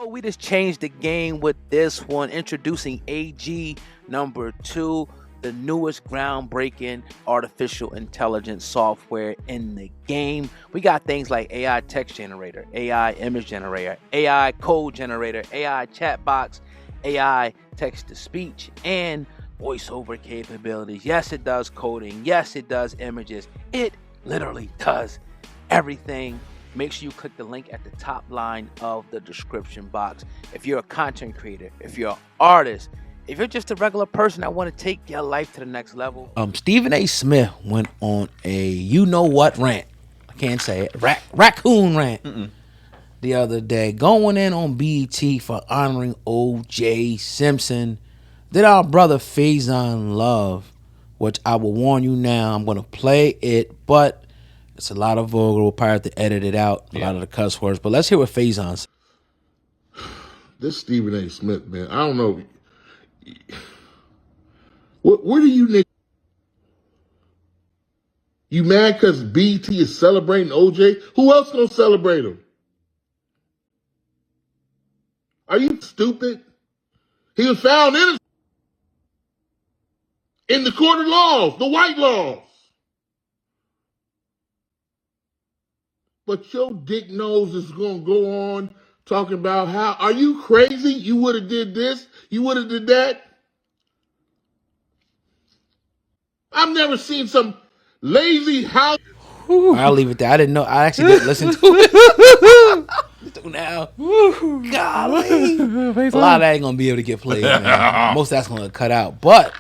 We just changed the game with this one, introducing AG number 2, the newest groundbreaking artificial intelligence software in the game. We got things like AI text generator, AI image generator, AI code generator, AI chat box, AI text to speech, and voiceover capabilities. Yes, it does coding. Yes, it does images. It literally does everything. Make sure you click the link at the top line of the description box. If you're a content creator, if you're an artist, if you're just a regular person that want to take your life to the next level. Stephen A. Smith went on a you-know-what rant. I can't say it. Raccoon rant. The other day, going in on BET for honoring O.J. Simpson. Did our brother Faison Love, which I will warn you now, I'm going to play it, but it's a lot of vulgar. We'll probably have to edit it out, a lot of the cuss words. But let's hear what Faison said. This Stephen A. Smith, man, I don't know. What do you niggas? You mad because BT is celebrating OJ? Who else gonna celebrate him? Are you stupid? He was found innocent in the court of laws, the white laws. But your dick nose is gonna go on talking about how, are you crazy? You would have did this, you would have did that. I've never seen some lazy house. I'll leave it there. I didn't know. I actually didn't listen to it. Now, golly, a lot of that ain't gonna be able to get played, man. Most of that's gonna cut out. But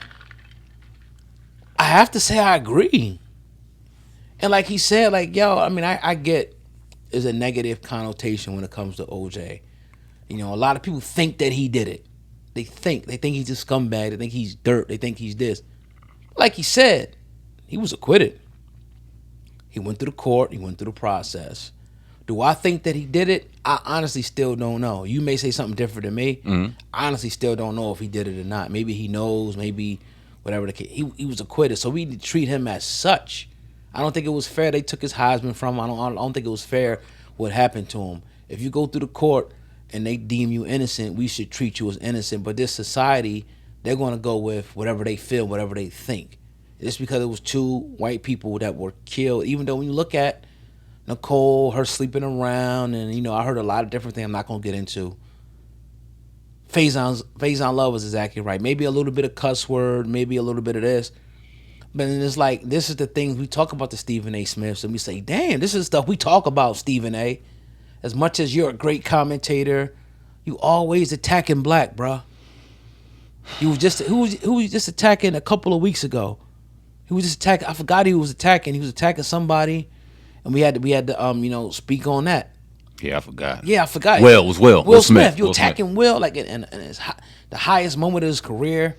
I have to say I agree. And like he said, like, yo, I mean, I get there's a negative connotation when it comes to OJ. You know, a lot of people think that he did it. They think he's a scumbag. They think he's dirt. They think he's this. Like he said, he was acquitted. He went through the court. He went through the process. Do I think that he did it? I honestly still don't know. You may say something different than me. I honestly still don't know if he did it or not. Maybe he knows. Maybe whatever the case. He was acquitted, so we need to treat him as such. I don't think it was fair they took his Heisman from him. I don't think it was fair what happened to him. If you go through the court and they deem you innocent, we should treat you as innocent. But this society, they're going to go with whatever they feel, whatever they think. Just because it was 2 white people that were killed, even though when you look at Nicole, her sleeping around, and, you know, I heard a lot of different things I'm not going to get into. Faison Love was exactly right. Maybe a little bit of cuss word, maybe a little bit of this. But it's like, this is the things we talk about the Stephen A. Smiths, and we say, damn, this is stuff we talk about, Stephen A. As much as you're a great commentator, you always attacking black, bruh. He was just who was just attacking a couple of weeks ago. He was just attacking. I forgot he was attacking. He was attacking somebody, and we had to speak on that. Yeah, I forgot. Yeah, I forgot. Will was Will. Will Smith. You Will attacking Smith. Will like in the highest moment of his career.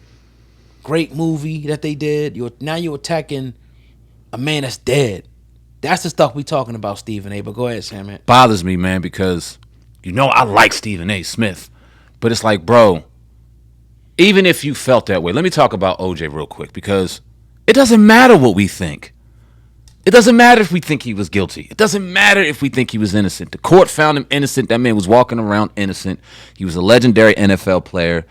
Great movie that they did. Now you're attacking a man that's dead. That's the stuff we talking about, Stephen A. But go ahead, Sam. Bothers me, man, because I like Stephen A. Smith, but it's like, bro, even if you felt that way, let me talk about OJ real quick, because it doesn't matter what we think. It doesn't matter if we think he was guilty. It doesn't matter if we think he was innocent. The court found him innocent. That man was walking around innocent. He was a legendary NFL player.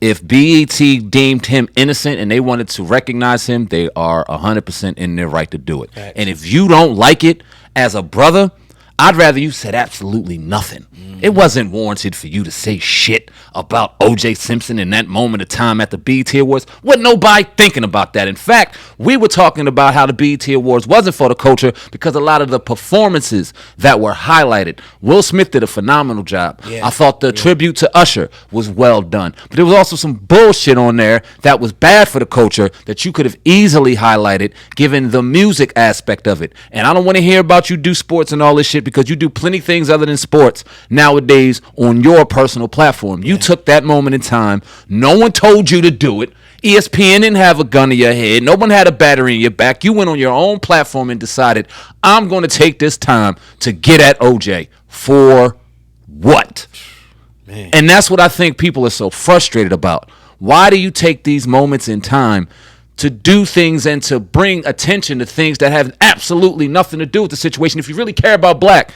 If BET deemed him innocent and they wanted to recognize him, they are 100% in their right to do it. Right. And if you don't like it as a brother, I'd rather you said absolutely nothing. It wasn't warranted for you to say shit about O.J. Simpson in that moment of time at the BET Awards. Wasn't nobody thinking about that. In fact, we were talking about how the BET Awards wasn't for the culture because a lot of the performances that were highlighted. Will Smith did a phenomenal job. Yeah. I thought the tribute to Usher was well done. But there was also some bullshit on there that was bad for the culture that you could have easily highlighted given the music aspect of it. And I don't want to hear about you do sports and all this shit, because you do plenty things other than sports nowadays on your personal platform. You took that moment in time. No one told you to do it. ESPN didn't have a gun to your head. No one had a battery in your back. You went on your own platform and decided, I'm going to take this time to get at OJ. For what? Man. And that's what I think people are so frustrated about. Why do you take these moments in time to do things and to bring attention to things that have absolutely nothing to do with the situation? If you really care about black,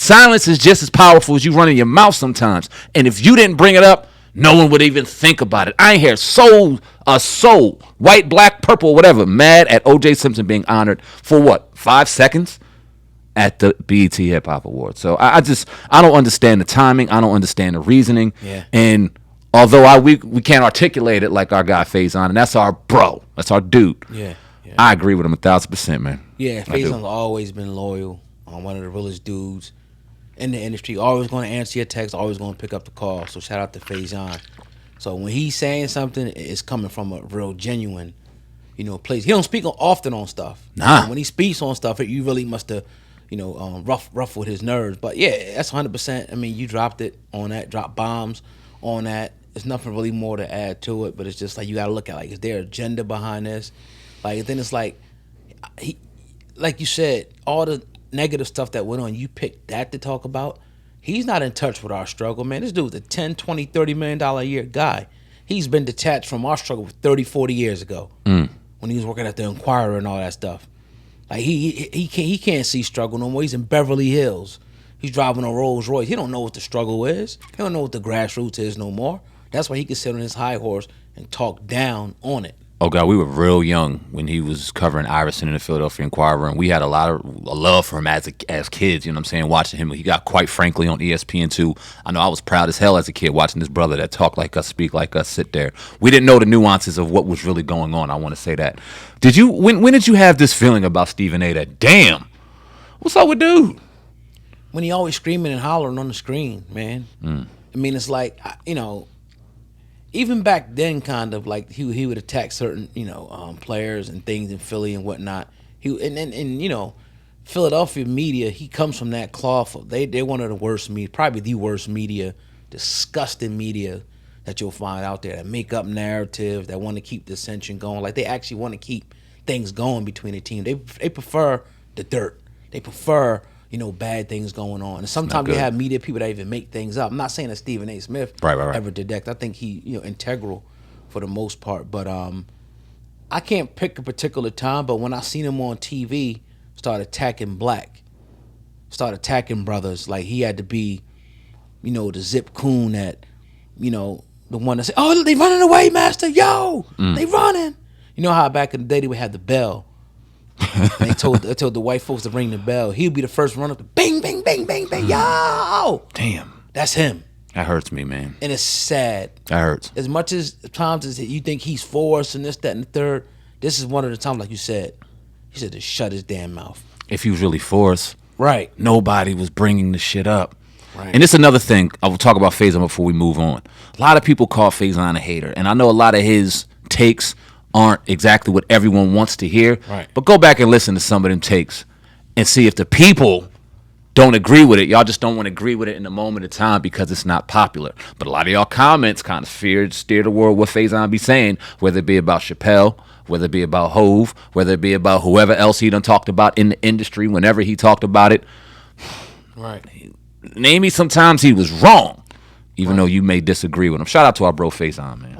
Silence is just as powerful as you running your mouth sometimes. And if you didn't bring it up, no one would even think about it. I ain't hear a soul, white, black, purple, whatever, mad at O.J. Simpson being honored for what, 5 seconds at the BET Hip Hop Awards. So I don't understand the timing. I don't understand the reasoning. Yeah. And although we can't articulate it like our guy Faison, and that's our bro, that's our dude. Yeah. I agree with him 1,000%, man. Yeah, Faison's always been loyal. One of the realest dudes in the industry. Always going to answer your text. Always going to pick up the call. So shout out to Faison. So when he's saying something, it's coming from a real genuine, place. He don't speak often on stuff. Nah. When he speaks on stuff, you really must have, ruffled his nerves. But yeah, that's 100%. I mean, you dropped it on that. Dropped bombs on that. There's nothing really more to add to it. But it's just like you got to look at is there agenda behind this? Then it's like you said, all the negative stuff that went on, you picked that to talk about. He's not in touch with our struggle, man. This dude's a 10, 20, $30 million a year guy. He's been detached from our struggle 30, 40 years ago when he was working at the Inquirer and all that stuff. He can't see struggle no more. He's in Beverly Hills. He's driving a Rolls Royce. He don't know what the struggle is. He don't know what the grassroots is no more. That's why he can sit on his high horse and talk down on it. Oh, God, we were real young when he was covering Iverson in the Philadelphia Inquirer, and we had a lot of love for him as kids, you know what I'm saying, watching him. He got Quite Frankly on ESPN2. I know I was proud as hell as a kid watching this brother that talked like us, speak like us, sit there. We didn't know the nuances of what was really going on, I want to say that. When did you have this feeling about Stephen A. that, damn, what's up with dude? When he always screaming and hollering on the screen, man. I mean, it's like, even back then, kind of like he would attack certain players and things in Philly and whatnot. Philadelphia media, he comes from that cloth. They're one of the worst media, probably the worst media, disgusting media that you'll find out there that make up narratives, that want to keep dissension going. Like they actually want to keep things going between the team. They prefer the dirt. They prefer bad things going on. And sometimes you have media people that even make things up. I'm not saying that Stephen A. Smith ever did that. I think he, integral for the most part. But I can't pick a particular time, but when I seen him on TV start attacking brothers, like he had to be, the zip coon that, the one that said, oh, they running away, master, yo, they running. You know how back in the day they would have the bell. They told the white folks to ring the bell. He'd be the first run up to bing, bing, bing, bing, bing, yo. Damn. That's him. That hurts me, man. And it's sad. That hurts. As much as times as you think he's for us and this, that, and the third, this is one of the times, like you said, he said to shut his damn mouth. If he was really for us, right, nobody was bringing the shit up. Right. And it's another thing. I will talk about Faison before we move on. A lot of people call Faison a hater, and I know a lot of his takes aren't exactly what everyone wants to hear. Right. But go back and listen to some of them takes and see if the people don't agree with it. Y'all just don't want to agree with it in the moment of time because it's not popular. But a lot of y'all comments kind of steer the world what Faison be saying, whether it be about Chappelle, whether it be about Hove, whether it be about whoever else he done talked about in the industry whenever he talked about it. Right. Name me sometimes he was wrong, even though you may disagree with him. Shout out to our bro Faison, man.